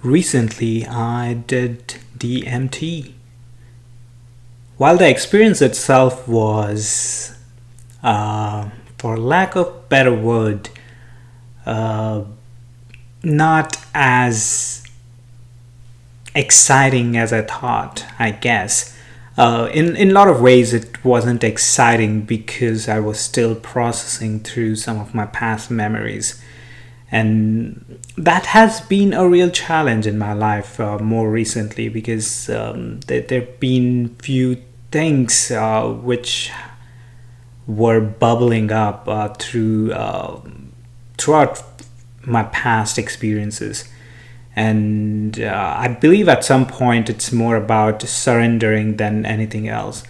Recently, I did DMT. While the experience itself was, for lack of better word, uh, not as exciting as I thought, I guess. In a lot of ways, it wasn't exciting because I was still processing through some of my past memories. And that has been a real challenge in my life more recently because there have been few things which were bubbling up throughout my past experiences. And I believe at some point it's more about surrendering than anything else.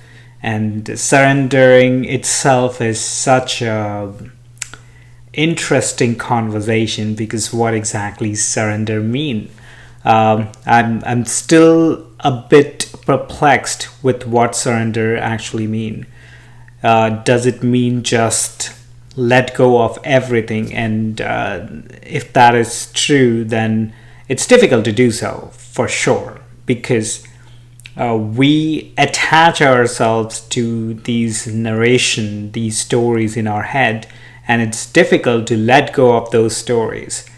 And surrendering itself is such a interesting conversation because what exactly surrender mean? I'm still a bit perplexed with what surrender actually mean. Does it mean just let go of everything? And if that is true, then it's difficult to do so for sure because we attach ourselves to these stories in our head, and it's difficult to let go of those stories.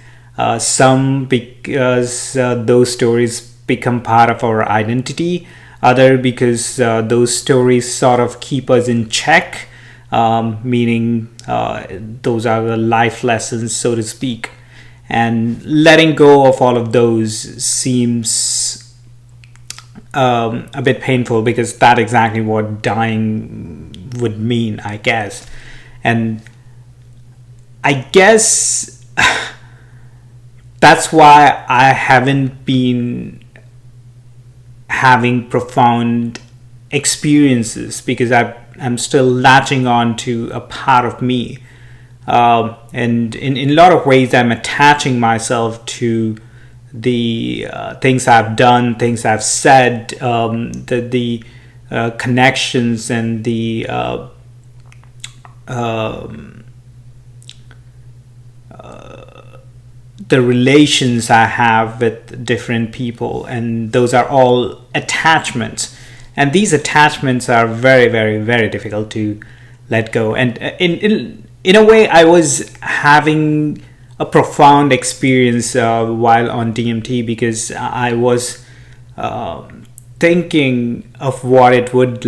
Some because those stories become part of our identity, other because those stories sort of keep us in check, meaning those are the life lessons, so to speak. And letting go of all of those seems a bit painful because that's exactly what dying would mean, I guess. And I guess that's why I haven't been having profound experiences because I'm still latching on to a part of me. And in a lot of ways, I'm attaching myself to the things I've done, things I've said, the connections and the relations I have with different people, and those are all attachments. And these attachments are very, very, very difficult to let go. And in a way, I was having a profound experience while on DMT because I was thinking of what it would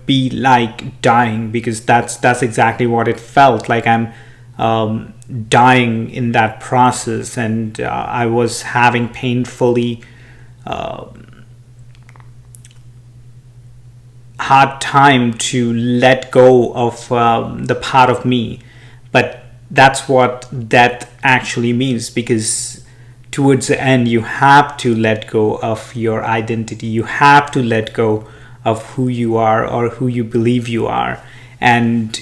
be like dying, because that's exactly what it felt like. I'm dying in that process, and I was having painfully hard time to let go of the part of me. But that's what death actually means, because towards the end you have to let go of your identity, you have to let go of who you are or who you believe you are. And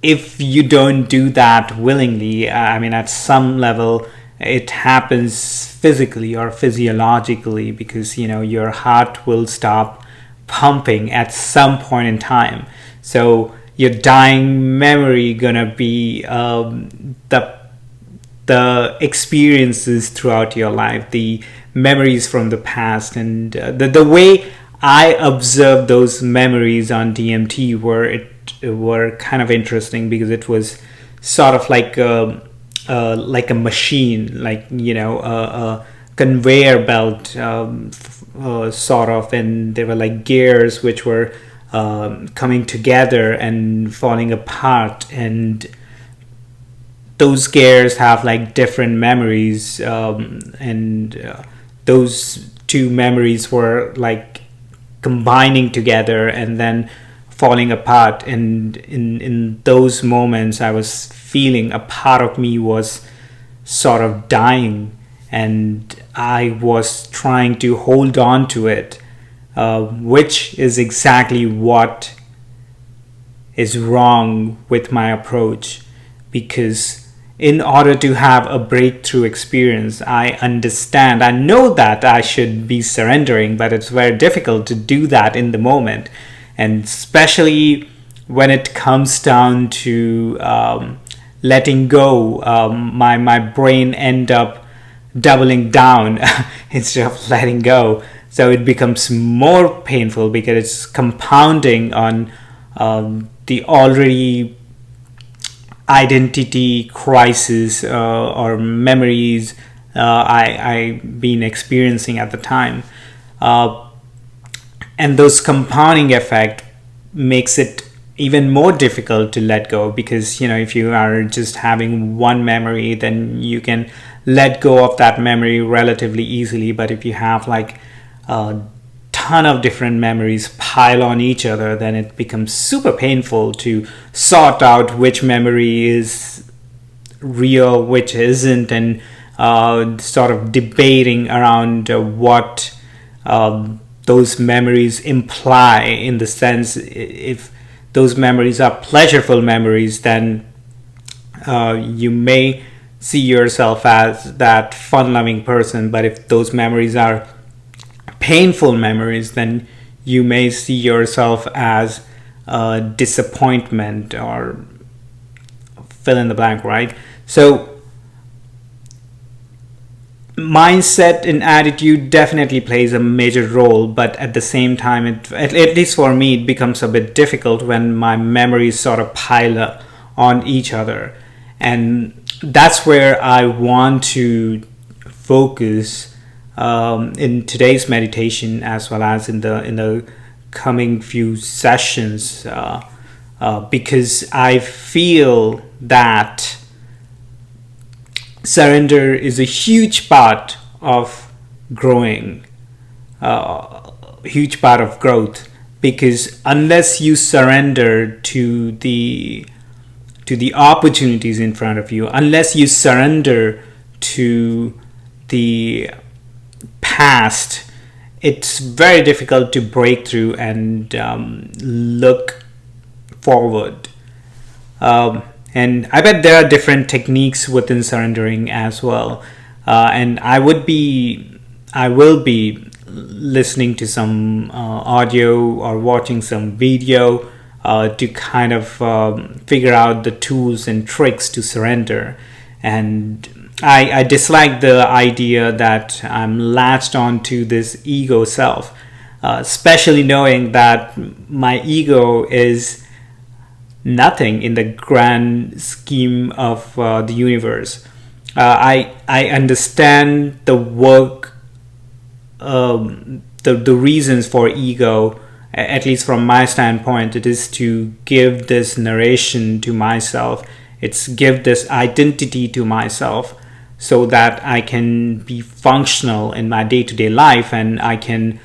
if you don't do that willingly, I mean, at some level it happens physically or physiologically, because your heart will stop pumping at some point in time. So your dying memory gonna be the experiences throughout your life, the memories from the past. And the way I observed those memories on DMT were kind of interesting, because it was sort of like a machine, like a conveyor belt, sort of, and there were like gears which were coming together and falling apart, and those gears have like different memories, and those two memories were like combining together and then falling apart. And in those moments I was feeling a part of me was sort of dying, and I was trying to hold on to it, which is exactly what is wrong with my approach. Because in order to have a breakthrough experience, I know that I should be surrendering, but it's very difficult to do that in the moment. And especially when it comes down to letting go, my brain end up doubling down instead of letting go. So it becomes more painful because it's compounding on the already identity crisis or memories I been experiencing at the time, and those compounding effect makes it even more difficult to let go, because if you are just having one memory, then you can let go of that memory relatively easily. But if you have like a ton of different memories pile on each other, then it becomes super painful to sort out which memory is real, which isn't, and sort of debating around what those memories imply, in the sense, if those memories are pleasureful memories, then you may see yourself as that fun-loving person. But if those memories are painful memories, then you may see yourself as disappointment, or fill in the blank, right? So mindset and attitude definitely plays a major role, but at the same time, at least for me, it becomes a bit difficult when my memories sort of pile up on each other. And that's where I want to focus in today's meditation, as well as in the coming few sessions, because I feel that surrender is a huge part of growing, huge part of growth. Because unless you surrender to the opportunities in front of you, unless you surrender to the past, it's very difficult to break through and look forward. And I bet there are different techniques within surrendering as well. And I will be listening to some audio or watching some video to kind of figure out the tools and tricks to surrender. And I dislike the idea that I'm latched onto this ego self, especially knowing that my ego is nothing in the grand scheme of the universe. I understand the work, the reasons for ego. At least from my standpoint, it is to give this narration to myself. It's give this identity to myself, so that I can be functional in my day-to-day life, and I can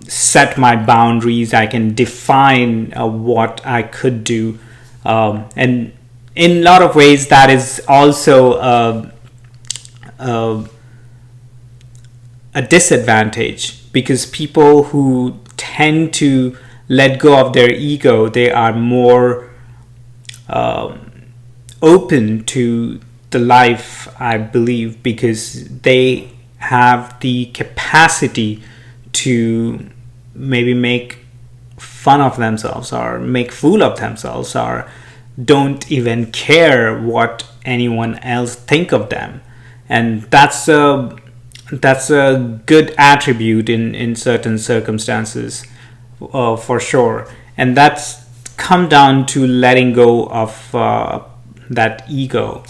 set my boundaries. I can define what I could do, and in a lot of ways that is also a disadvantage, because people who tend to let go of their ego, they are more open to the life, I believe, because they have the capacity to maybe make fun of themselves, or make fool of themselves, or don't even care what anyone else think of them. And that's a good attribute in certain circumstances, for sure. And that's come down to letting go of that ego.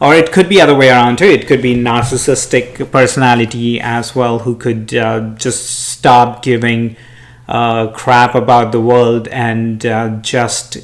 Or it could be other way around too. It could be narcissistic personality as well, who could just stop giving crap about the world and just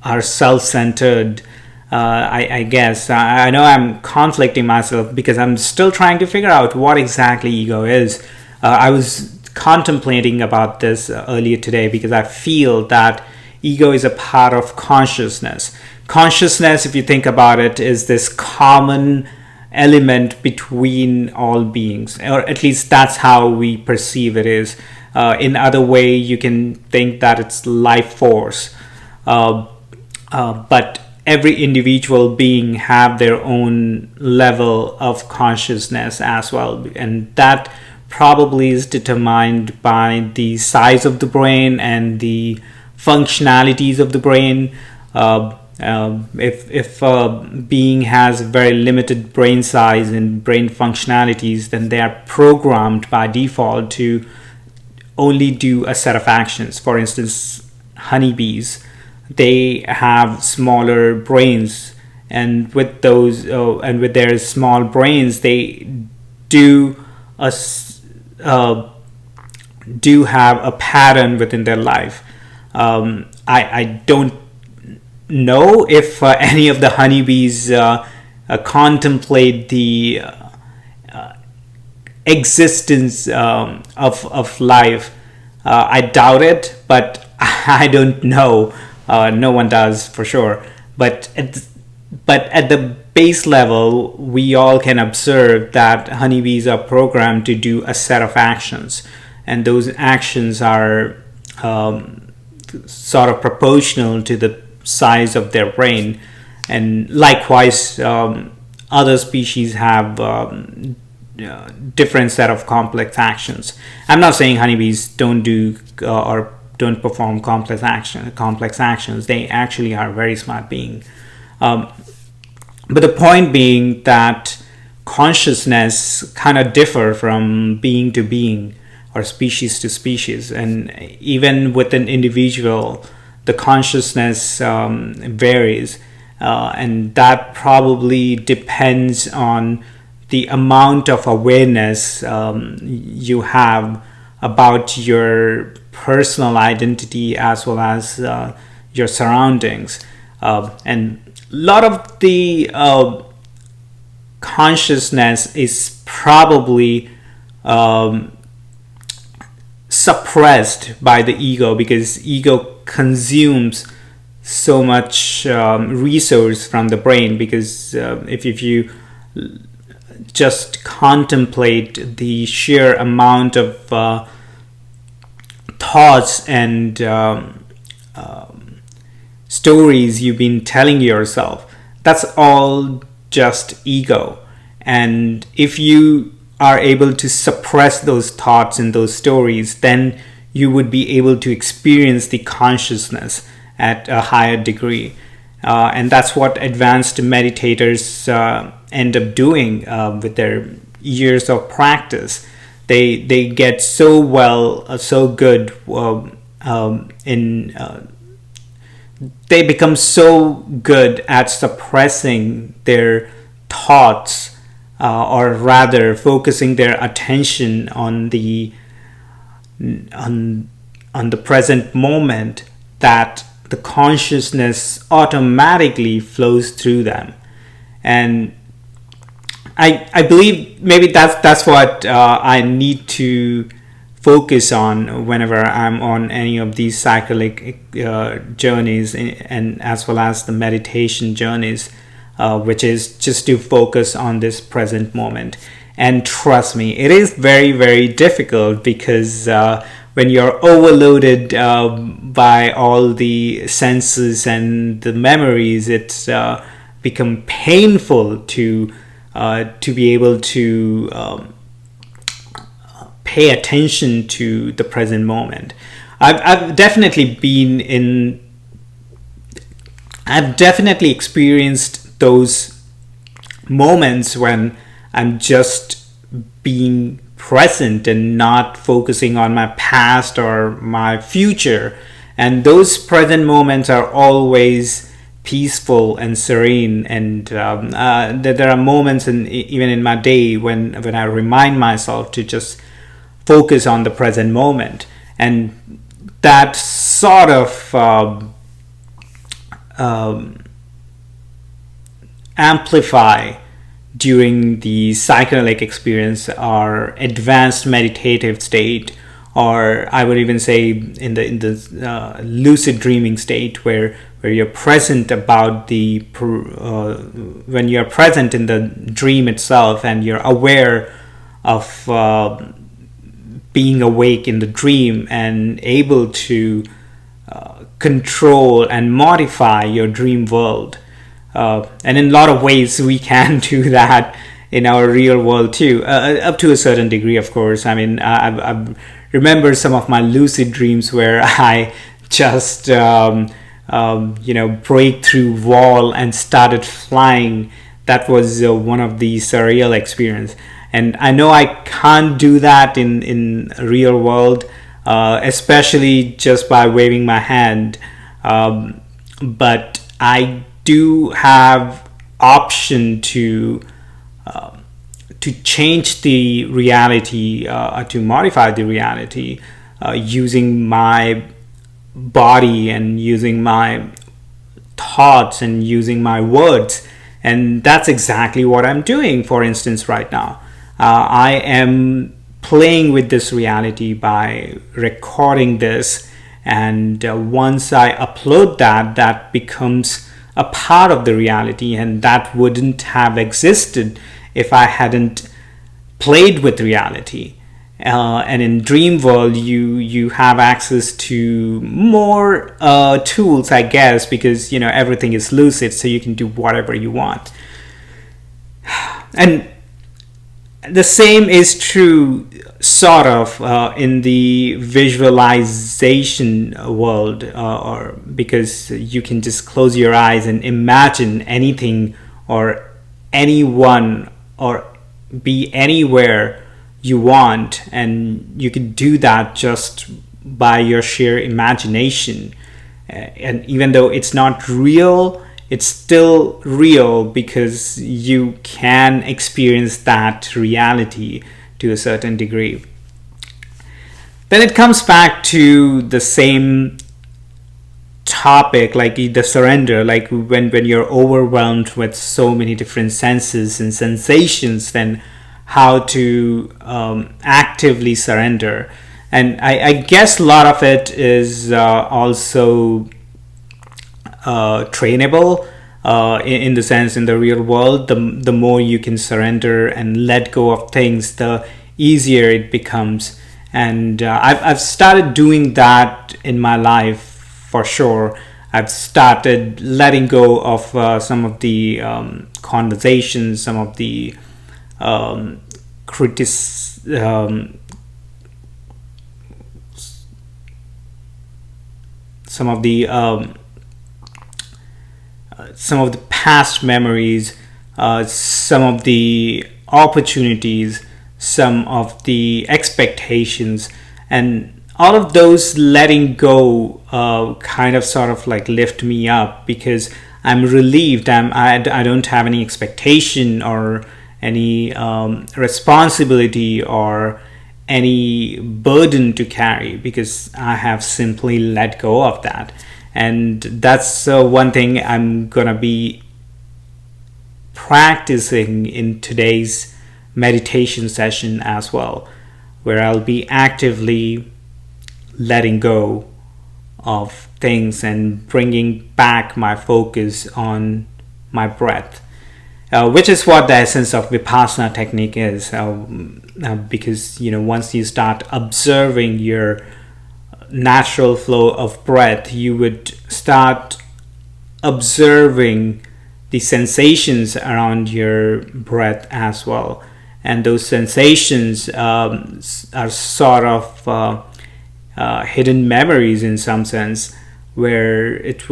are self-centered. I guess I know I'm conflicting myself, because I'm still trying to figure out what exactly ego is. I was contemplating about this earlier today, because I feel that ego is a part of consciousness. Consciousness, if you think about it, is this common element between all beings, or at least that's how we perceive it is. In other way, you can think that it's life force, but every individual being have their own level of consciousness as well, and that probably is determined by the size of the brain and the functionalities of the brain. If a being has very limited brain size and brain functionalities, then they are programmed by default to only do a set of actions. For instance, honeybees, they have smaller brains, and with those and with their small brains, they do a do have a pattern within their life. I don't know if any of the honeybees contemplate the existence of life. I doubt it, but I don't know. No one does for sure. But at the base level, we all can observe that honeybees are programmed to do a set of actions, and those actions are sort of proportional to the size of their brain. And likewise, other species have different set of complex actions. I'm not saying honeybees don't do or don't perform complex actions. They actually are very smart beings. But the point being that consciousness kind of differ from being to being or species to species, and even with an individual, the consciousness varies, and that probably depends on the amount of awareness you have about your personal identity as well as your surroundings. And a lot of the consciousness is probably suppressed by the ego, because ego consumes so much resource from the brain. Because if you just contemplate the sheer amount of thoughts and stories you've been telling yourself, that's all just ego. And if you are able to suppress those thoughts and those stories, then you would be able to experience the consciousness at a higher degree. And that's what advanced meditators end up doing with their years of practice. They get so well, so good they become so good at suppressing their thoughts, or rather focusing their attention on the present moment, that the consciousness automatically flows through them. And I believe maybe that's what I need to focus on whenever I'm on any of these psychedelic journeys, and as well as the meditation journeys, which is just to focus on this present moment. And trust me, it is very, very difficult, because when you're overloaded by all the senses and the memories, it's become painful to be able to pay attention to the present moment. I've definitely experienced those moments when I'm just being present and not focusing on my past or my future. And those present moments are always peaceful and serene. And there are moments, even in my day, when I remind myself to just focus on the present moment. And that sort of amplify during the psychedelic experience or advanced meditative state, or I would even say in the lucid dreaming state, where you're present about when you're present in the dream itself, and you're aware of being awake in the dream and able to control and modify your dream world. And in a lot of ways we can do that in our real world too, up to a certain degree, of course. I mean, I remember some of my lucid dreams where I just break through wall and started flying. That was one of the surreal experience. And I know I can't do that in real world, especially just by waving my hand. But I do have option to change the reality, to modify the reality, using my body and using my thoughts and using my words. And that's exactly what I'm doing. For instance, right now, I am playing with this reality by recording this. And once I upload that, that becomes a part of the reality, and that wouldn't have existed if I hadn't played with reality. And in dream world, you have access to more tools, I guess, because everything is lucid, so you can do whatever you want. And the same is true, sort of, in the visualization world, or because you can just close your eyes and imagine anything or anyone or be anywhere you want, and you can do that just by your sheer imagination. And even though it's not real, it's still real because you can experience that reality to a certain degree. Then it comes back to the same topic, like the surrender, like when you're overwhelmed with so many different senses and sensations, then how to actively surrender. And I guess a lot of it is also trainable, in the sense, in the real world, the more you can surrender and let go of things, the easier it becomes. And I've started doing that in my life, for sure. I've started letting go of some of the conversations, some of the some of the past memories, some of the opportunities, some of the expectations, and all of those letting go kind of sort of like lift me up, because I'm relieved. I don't have any expectation or any responsibility or any burden to carry, because I have simply let go of that. And that's one thing I'm gonna be practicing in today's meditation session as well, where I'll be actively letting go of things and bringing back my focus on my breath, which is what the essence of Vipassana technique is. Because once you start observing your natural flow of breath, you would start observing the sensations around your breath as well. And those sensations are sort of hidden memories in some sense, where it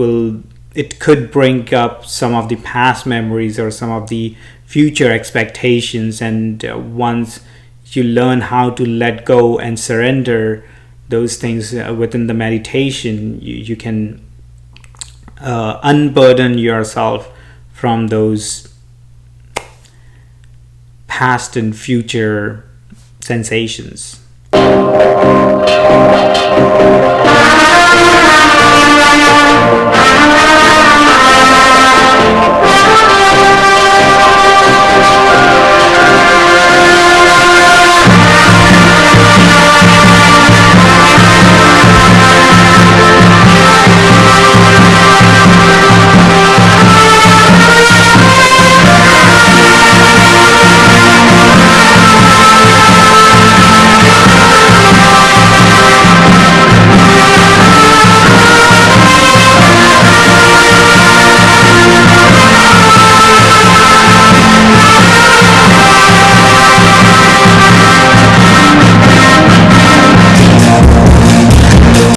could bring up some of the past memories or some of the future expectations. And once you learn how to let go and surrender those things within the meditation, you can unburden yourself from those past and future sensations.